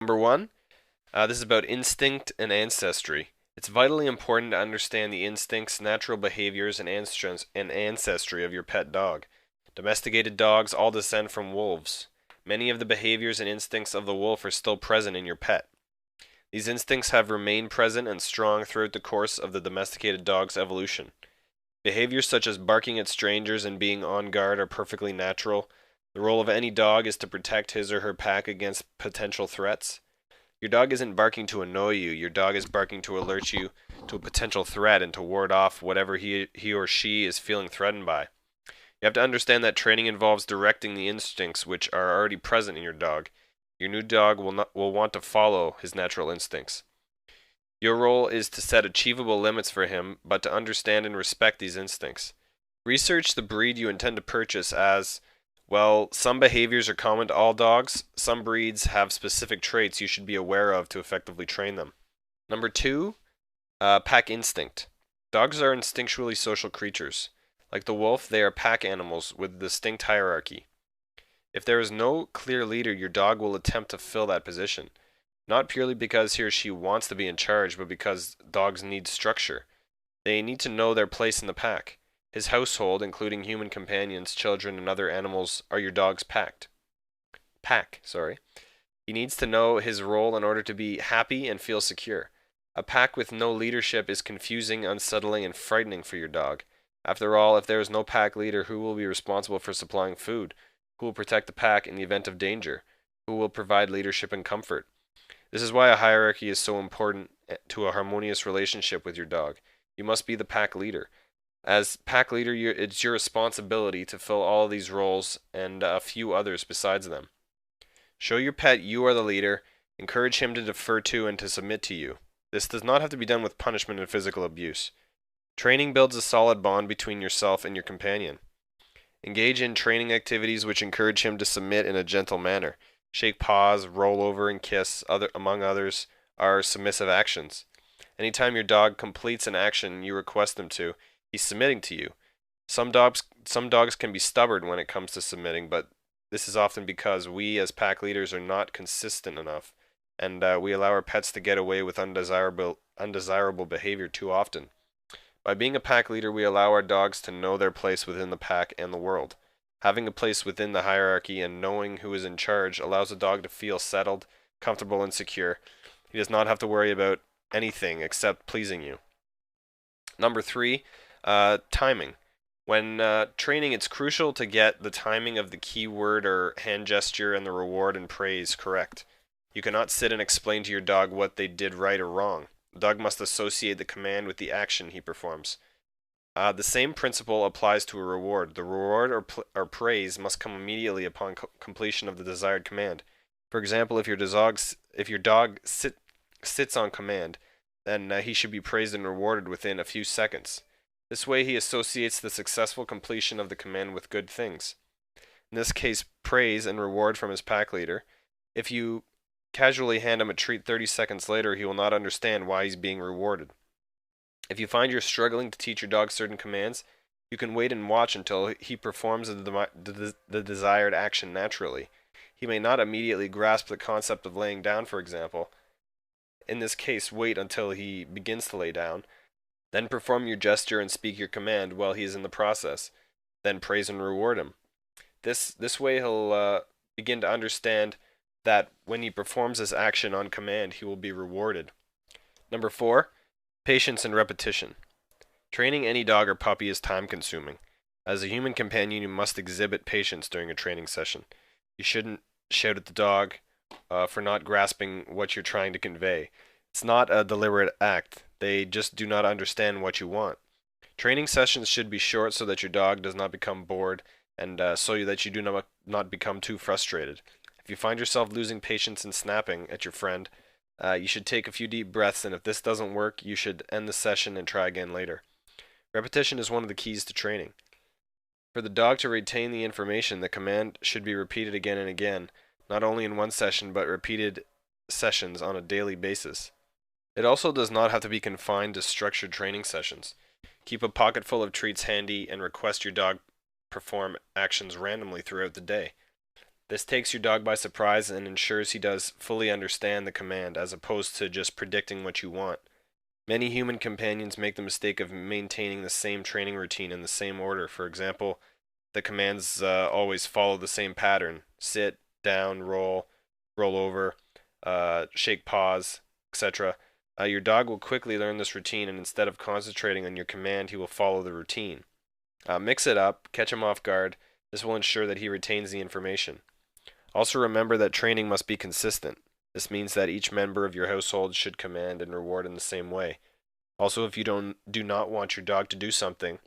Number one, this is about instinct and ancestry. It's vitally important to understand the instincts, natural behaviors, and ancestry of your pet dog. Domesticated dogs all descend from wolves. Many of the behaviors and instincts of the wolf are still present in your pet. These instincts have remained present and strong throughout the course of the domesticated dog's evolution. Behaviors such as barking at strangers and being on guard are perfectly natural. The role of any dog is to protect his or her pack against potential threats. Your dog isn't barking to annoy you. Your dog is barking to alert you to a potential threat and to ward off whatever he or she is feeling threatened by. You have to understand that training involves directing the instincts which are already present in your dog. Your new dog will want to follow his natural instincts. Your role is to set achievable limits for him, but to understand and respect these instincts. Research the breed you intend to purchase as, well, some behaviors are common to all dogs. Some breeds have specific traits you should be aware of to effectively train them. Number two, pack instinct. Dogs are instinctually social creatures. Like the wolf, they are pack animals with a distinct hierarchy. If there is no clear leader, your dog will attempt to fill that position. Not purely because he or she wants to be in charge, but because dogs need structure. They need to know their place in the pack. His household, including human companions, children, and other animals, are your dog's pack. He needs to know his role in order to be happy and feel secure. A pack with no leadership is confusing, unsettling, and frightening for your dog. After all, if there is no pack leader, who will be responsible for supplying food? Who will protect the pack in the event of danger? Who will provide leadership and comfort? This is why a hierarchy is so important to a harmonious relationship with your dog. You must be the pack leader. As pack leader, it's your responsibility to fill all of these roles and a few others besides them. Show your pet you are the leader. Encourage him to defer to and to submit to you. This does not have to be done with punishment and physical abuse. Training builds a solid bond between yourself and your companion. Engage in training activities which encourage him to submit in a gentle manner. Shake paws, roll over, and kiss, among others, are submissive actions. Anytime your dog completes an action you request him to, he's submitting to you. Some dogs can be stubborn when it comes to submitting, but this is often because we as pack leaders are not consistent enough, and we allow our pets to get away with undesirable behavior too often. By being a pack leader, we allow our dogs to know their place within the pack and the world. Having a place within the hierarchy and knowing who is in charge allows a dog to feel settled, comfortable, and secure. He does not have to worry about anything except pleasing you. Number three, timing. When training, it's crucial to get the timing of the key word or hand gesture and the reward and praise correct. You cannot sit and explain to your dog what they did right or wrong. The dog must associate the command with the action he performs. The same principle applies to a reward. The reward or praise must come immediately upon completion of the desired command. For example, if your dog sits on command, then he should be praised and rewarded within a few seconds. This way he associates the successful completion of the command with good things. In this case, praise and reward from his pack leader. If you casually hand him a treat 30 seconds later, he will not understand why he's being rewarded. If you find you're struggling to teach your dog certain commands, you can wait and watch until he performs the desired action naturally. He may not immediately grasp the concept of laying down, for example. In this case, wait until he begins to lay down. Then perform your gesture and speak your command while he is in the process. Then praise and reward him. This way he'll begin to understand that when he performs this action on command, he will be rewarded. Number four, patience and repetition. Training any dog or puppy is time-consuming. As a human companion, you must exhibit patience during a training session. You shouldn't shout at the dog for not grasping what you're trying to convey. It's not a deliberate act. They just do not understand what you want. Training sessions should be short so that your dog does not become bored and so that you do not become too frustrated. If you find yourself losing patience and snapping at your friend, you should take a few deep breaths, and if this doesn't work, you should end the session and try again later. Repetition is one of the keys to training. For the dog to retain the information, the command should be repeated again and again, not only in one session, but repeated sessions on a daily basis. It also does not have to be confined to structured training sessions. Keep a pocket full of treats handy and request your dog perform actions randomly throughout the day. This takes your dog by surprise and ensures he does fully understand the command as opposed to just predicting what you want. Many human companions make the mistake of maintaining the same training routine in the same order. For example, the commands always follow the same pattern: sit, down, roll over, shake paws, etc. Your dog will quickly learn this routine, and instead of concentrating on your command, he will follow the routine. Mix it up, catch him off guard. This will ensure that he retains the information. Also remember that training must be consistent. This means that each member of your household should command and reward in the same way. Also, if you do not want your dog to do something,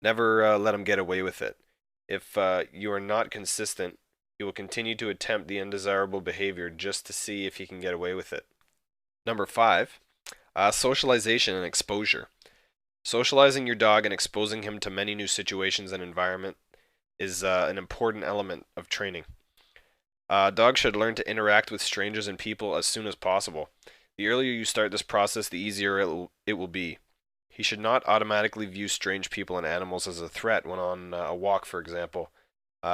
never let him get away with it. If you are not consistent, he will continue to attempt the undesirable behavior just to see if he can get away with it. Number 5, socialization and exposure. Socializing your dog and exposing him to many new situations and environment is an important element of training. Dogs should learn to interact with strangers and people as soon as possible. The earlier you start this process, the easier it will be. He should not automatically view strange people and animals as a threat when on a walk, for example.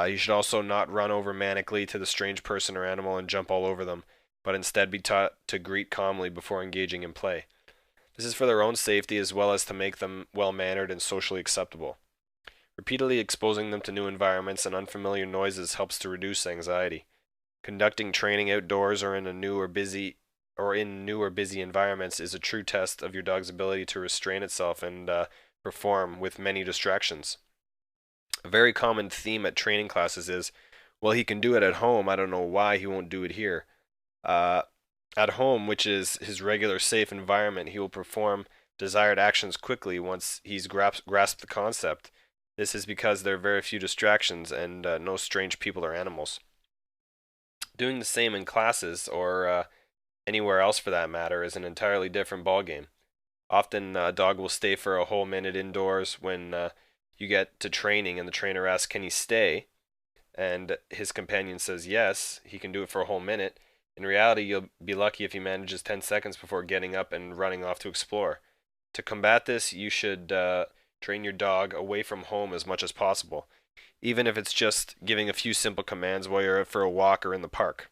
He should also not run over manically to the strange person or animal and jump all over them, but instead be taught to greet calmly before engaging in play. This is for their own safety as well as to make them well-mannered and socially acceptable. Repeatedly exposing them to new environments and unfamiliar noises helps to reduce anxiety. Conducting training outdoors or in new or busy environments is a true test of your dog's ability to restrain itself and perform with many distractions. A very common theme at training classes is, well, he can do it at home, I don't know why he won't do it here. At home, which is his regular safe environment, he will perform desired actions quickly once he's grasped the concept. This is because there are very few distractions and no strange people or animals. Doing the same in classes or anywhere else for that matter is an entirely different ballgame. Often a dog will stay for a whole minute indoors when you get to training and the trainer asks, "Can he stay?" And his companion says yes, he can do it for a whole minute. In reality, you'll be lucky if he manages 10 seconds before getting up and running off to explore. To combat this, you should train your dog away from home as much as possible, even if it's just giving a few simple commands while you're out for a walk or in the park.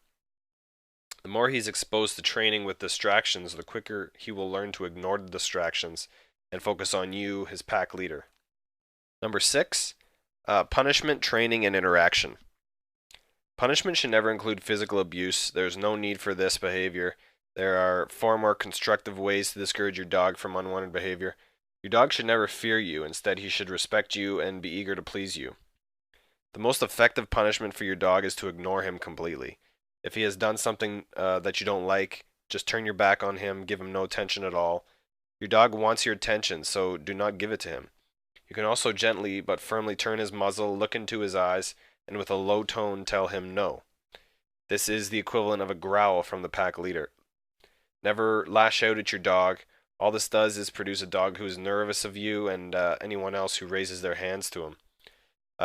The more he's exposed to training with distractions, the quicker he will learn to ignore the distractions and focus on you, his pack leader. Number 6, punishment, training, and interaction. Punishment should never include physical abuse. There's no need for this behavior. There are far more constructive ways to discourage your dog from unwanted behavior. Your dog should never fear you. Instead, he should respect you and be eager to please you. The most effective punishment for your dog is to ignore him completely. If he has done something that you don't like, just turn your back on him, give him no attention at all. Your dog wants your attention, so do not give it to him. You can also gently but firmly turn his muzzle, look into his eyes, and with a low tone tell him no. This is the equivalent of a growl from the pack leader. Never lash out at your dog. All this does is produce a dog who is nervous of you and anyone else who raises their hands to him.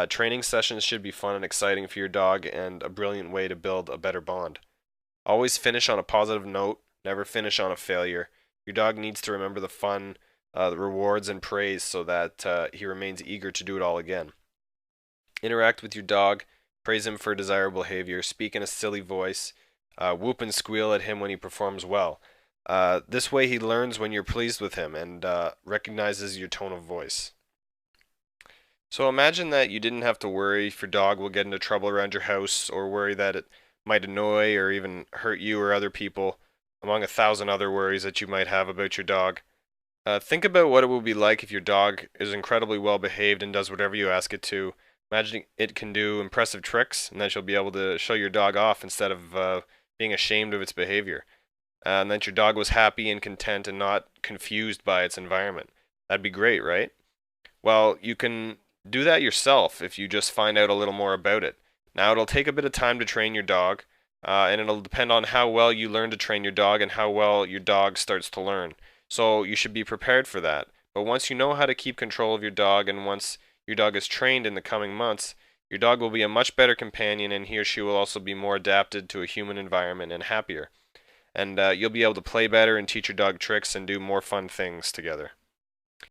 Training sessions should be fun and exciting for your dog and a brilliant way to build a better bond. Always finish on a positive note, never finish on a failure. Your dog needs to remember the fun, the rewards and praise so that he remains eager to do it all again. Interact with your dog, praise him for desirable behavior, speak in a silly voice, whoop and squeal at him when he performs well. This way he learns when you're pleased with him and recognizes your tone of voice. So imagine that you didn't have to worry if your dog will get into trouble around your house or worry that it might annoy or even hurt you or other people, among 1,000 other worries that you might have about your dog. Think about what it will be like if your dog is incredibly well behaved and does whatever you ask it to. Imagine it can do impressive tricks and that you'll be able to show your dog off instead of being ashamed of its behavior. And that your dog was happy and content and not confused by its environment. That'd be great, right? Well, you can do that yourself if you just find out a little more about it. Now, it'll take a bit of time to train your dog, and it'll depend on how well you learn to train your dog and how well your dog starts to learn. So you should be prepared for that. But once you know how to keep control of your dog and once your dog is trained in the coming months, your dog will be a much better companion and he or she will also be more adapted to a human environment and happier. And you'll be able to play better and teach your dog tricks and do more fun things together.